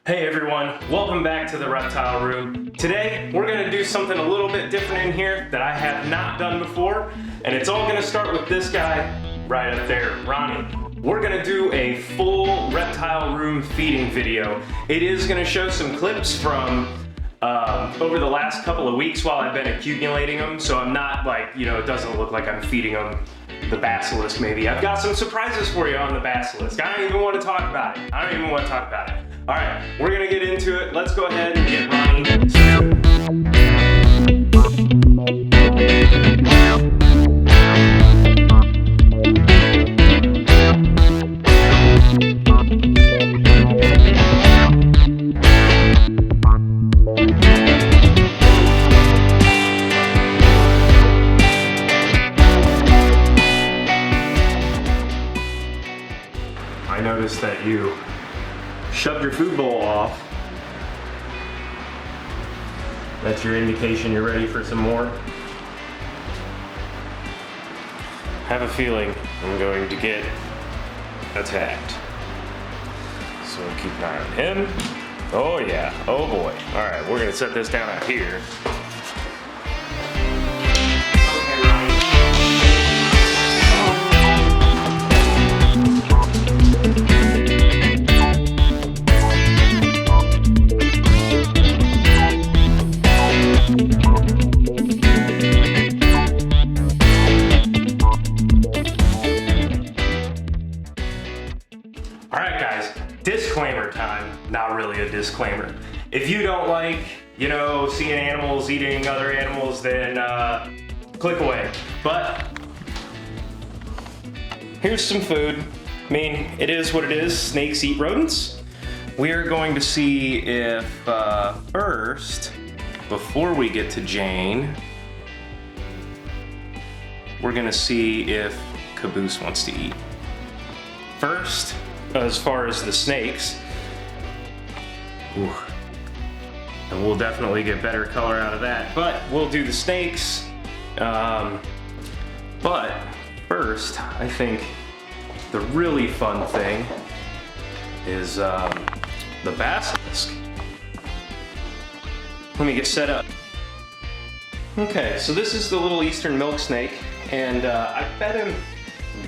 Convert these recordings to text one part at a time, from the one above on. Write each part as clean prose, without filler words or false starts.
Hey everyone, welcome back to the Reptile Room. Today, we're gonna do something a little bit different in here that I have not done before, and it's all gonna start with this guy right up there, Ronnie. We're gonna do a full Reptile Room feeding video. It is gonna show some clips from over the last couple of weeks while I've been accumulating them, so I'm not like, it doesn't look like I'm feeding them the Basilisk maybe. I've got some surprises for you on the Basilisk. I don't even want to talk about it. All right, we're gonna get into it. Let's go ahead and get Ronnie started. I noticed that you shoved your food bowl off. That's your indication you're ready for some more. I have a feeling I'm going to get attacked. So keep an eye on him. Oh yeah, oh boy. All right, we're gonna set this down out here. Alright guys, disclaimer time. Not really a disclaimer. If you don't like, seeing animals eating other animals, then click away. But here's some food. I mean, it is what it is. Snakes eat rodents. We're going to see if first, before we get to Jane, we're gonna see if Caboose wants to eat. First, as far as the snakes, and we'll definitely get better color out of that, but we'll do the snakes. But first, I think the really fun thing is the Basilisk. Let me get set up. Okay, so this is the little eastern milk snake, and I fed him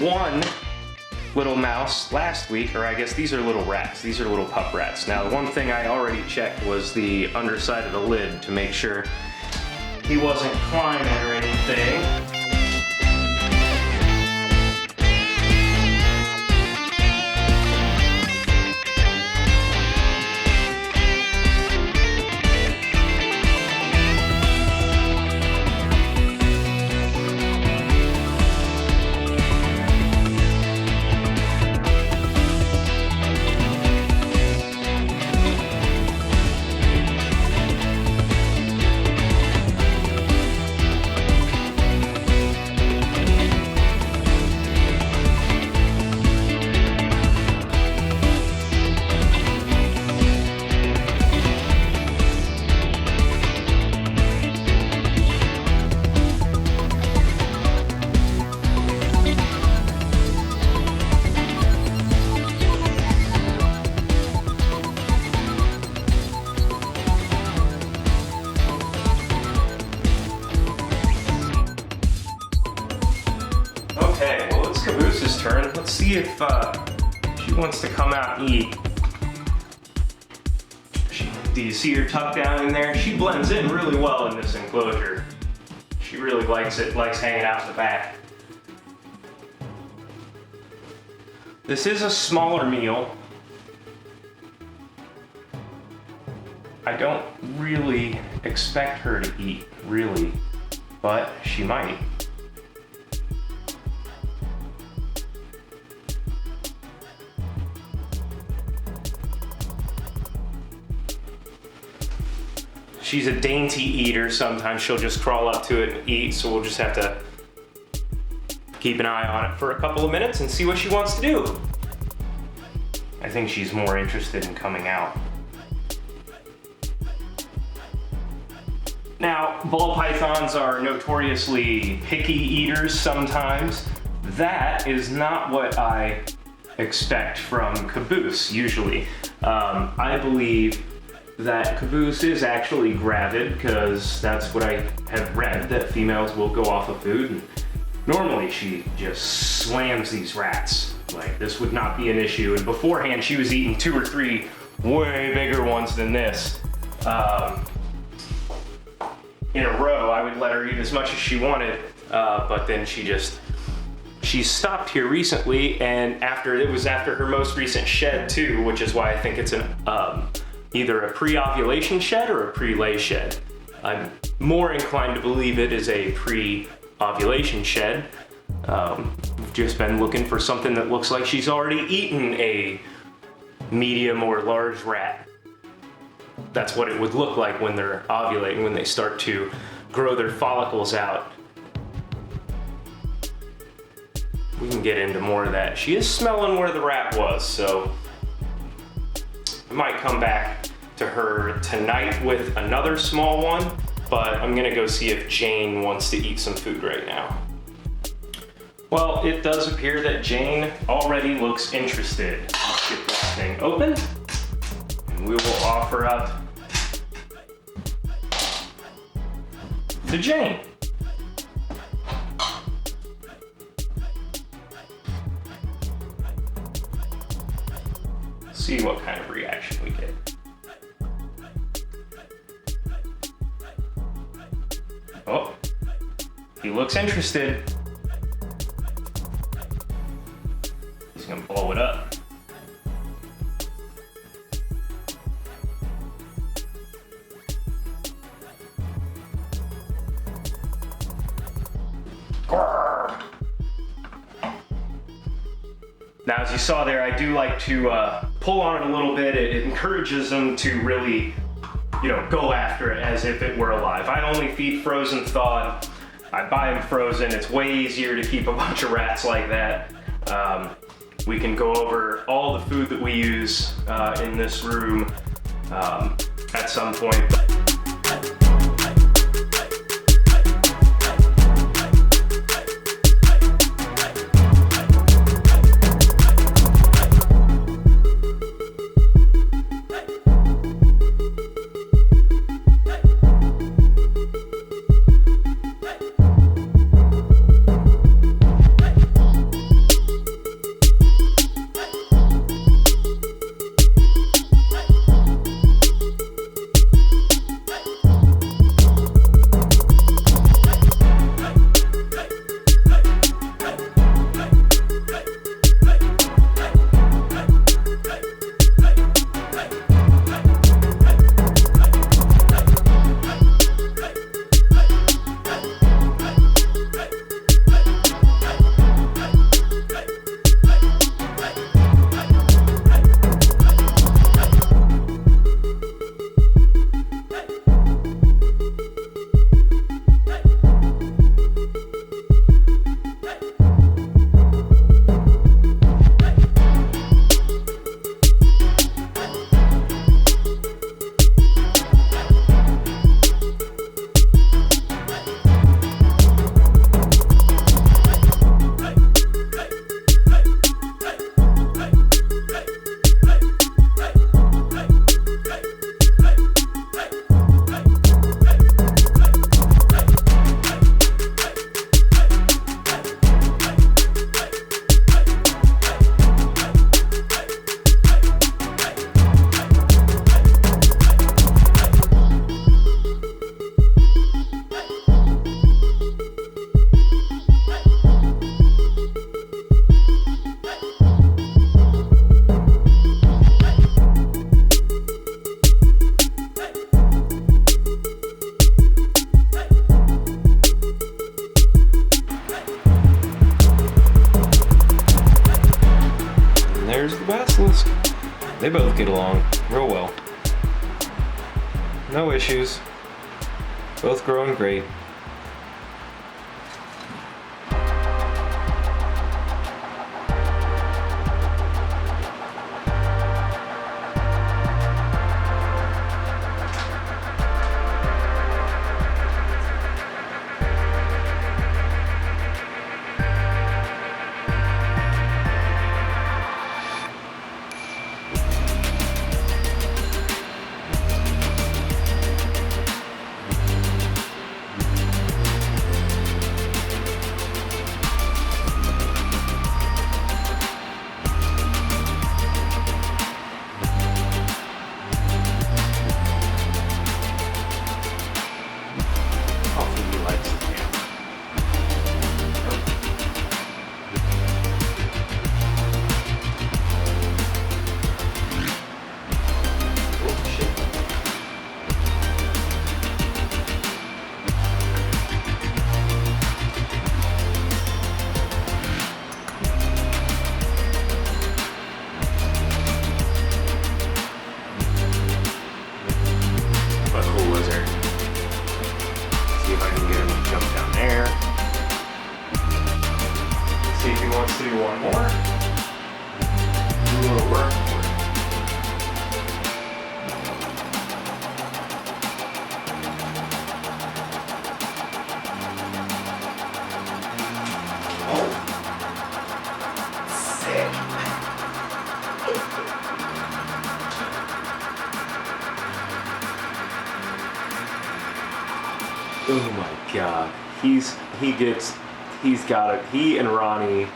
one little mouse last week, or I guess these are little rats. These are little pup rats. Now, the one thing I already checked was the underside of the lid to make sure he wasn't climbing or anything. Okay, well, it's Caboose's turn. Let's see if she wants to come out and eat. Do you see her tucked down in there? She blends in really well in this enclosure. She really likes it, likes hanging out in the back. This is a smaller meal. I don't really expect her to eat, really, but she might. She's a dainty eater. Sometimes she'll just crawl up to it and eat, so we'll just have to keep an eye on it for a couple of minutes and see what she wants to do. I think she's more interested in coming out. Now, ball pythons are notoriously picky eaters sometimes. That is not what I expect from Caboose usually. I believe that Caboose is actually gravid, because that's what I have read, that females will go off of food, and normally she just slams these rats. Like, this would not be an issue, and beforehand she was eating 2 or 3 way bigger ones than this. In a row, I would let her eat as much as she wanted, but then she stopped here recently, and it was after her most recent shed too, which is why I think it's either a pre-ovulation shed or a pre-lay shed. I'm more inclined to believe it is a pre-ovulation shed. We've just been looking for something that looks like she's already eaten a medium or large rat. That's what it would look like when they're ovulating, when they start to grow their follicles out. We can get into more of that. She is smelling where the rat was, so I might come back to her tonight with another small one, but I'm gonna go see if Jane wants to eat some food right now. Well, it does appear that Jane already looks interested. Let's get this thing open, and we will offer up to Jane. See what kind of reaction we get. Oh, he looks interested. He's gonna blow it up. Grrr. Now, as you saw there, I do like to pull on it a little bit. It encourages them to really, go after it as if it were alive. I only feed frozen thawed. I buy them frozen. It's way easier to keep a bunch of rats like that. We can go over all the food that we use in this room at some point. There's the Basilisk. They both get along real well. No issues. Both growing great. Oh my God. He and Ronnie,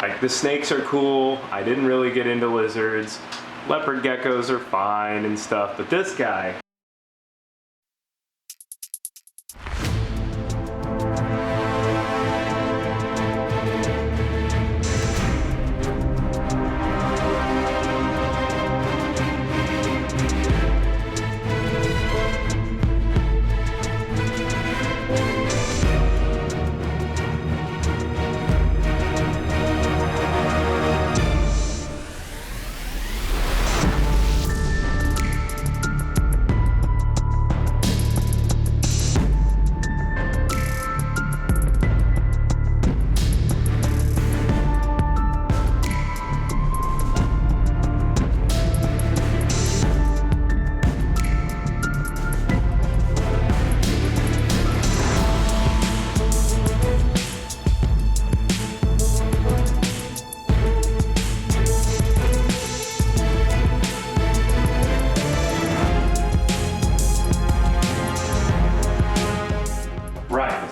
like, the snakes are cool. I didn't really get into lizards. Leopard geckos are fine and stuff, but this guy.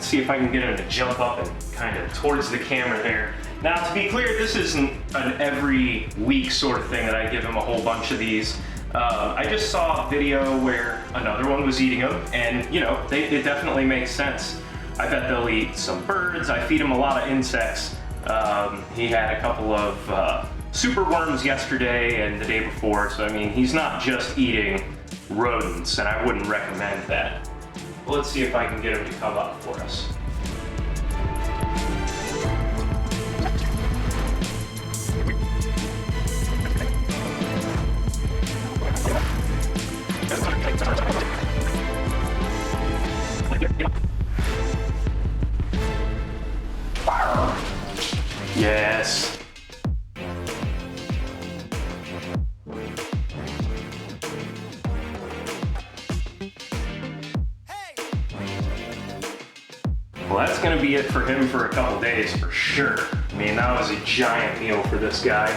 See if I can get him to jump up and kind of towards the camera there. Now, to be clear, this isn't an every week sort of thing that I give him a whole bunch of these. I just saw a video where another one was eating them, and you know, it definitely makes sense. I bet they'll eat some birds. I feed him a lot of insects. He had a couple of super worms yesterday and the day before, so I mean, he's not just eating rodents, and I wouldn't recommend that. Let's see if I can get him to come up for us. Yes. Well, that's gonna be it for him for a couple days for sure. I mean, that was a giant meal for this guy.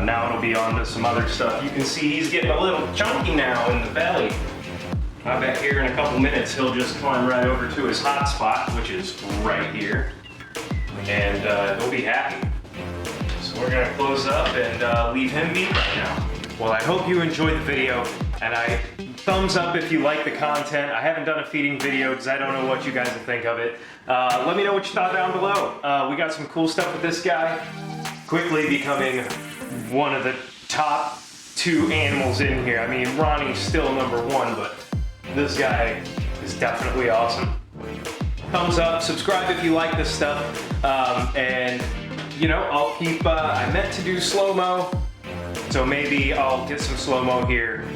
Now it'll be on to some other stuff. You can see he's getting a little chunky now in the belly. I bet here in a couple minutes he'll just climb right over to his hot spot, which is right here, and he'll be happy. So we're gonna close up and leave him be right now. Well, I hope you enjoyed the video, and thumbs up if you like the content. I haven't done a feeding video because I don't know what you guys will think of it. Let me know what you thought down below. We got some cool stuff with this guy. Quickly becoming one of the top 2 animals in here. I mean, Ronnie's still number 1, but this guy is definitely awesome. Thumbs up, subscribe if you like this stuff. And, you know, I'll keep, I meant to do slow-mo. So maybe I'll get some slow-mo here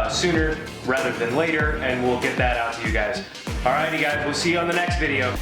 sooner rather than later, and we'll get that out to you guys. Alrighty guys, we'll see you on the next video.